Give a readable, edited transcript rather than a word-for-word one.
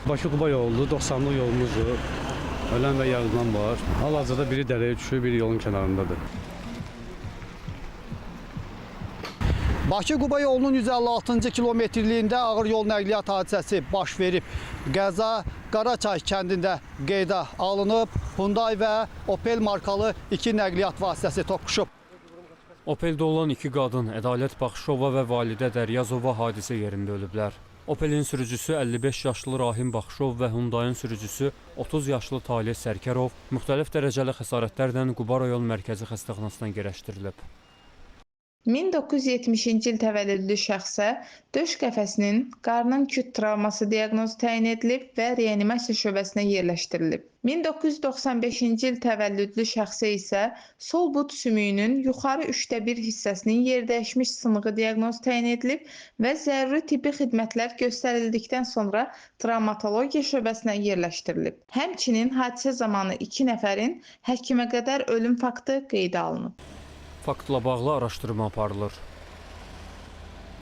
Bakı-Quba yolu 90'lı yolumuzdur. Ölən və yaralılan var. Hal-hazırda biri dərəyə düşüb, biri yolun kənarındadır. Bakı-Quba yolunun 156-cı kilometrliyində ağır yol nəqliyyat hadisəsi baş verib. Qəza Qaraçay kəndində qeydə alınıb. Hyundai və Opel markalı iki nəqliyyat vasitəsi toqquşub. Opeldə olan iki qadın Ədalət Baxışova və Validə Dəryazova hadisə yerində ölüblər. Opelin sürücüsü 55 yaşlı Rahim Baxışov və Hyundai'nin sürücüsü 30 yaşlı Talih Sərkərov müxtəlif dərəcəli xəsarətlərlə Quba rayon mərkəzi xəstəxanasına yerləşdirilib. 1970-ci il təvəllüdlü şəxsə döş qəfəsinin qarnın küt travması diaqnozu təyin edilib və reanimasiya şöbəsinə yerləşdirilib. 1995-ci il təvəllüdlü şəxsə isə sol but sümüyünün yuxarı 1/3 hissəsinin yerdəyişmiş sınığı diaqnozu təyin edilib və zəruri tibbi xidmətlər göstərildikdən sonra travmatologiya şöbəsinə yerləşdirilib. Həmçinin hadisə zamanı 2 nəfərin həkimə qədər ölüm faktı qeydə alınıb. Faktla bağlı araşdırma aparılır.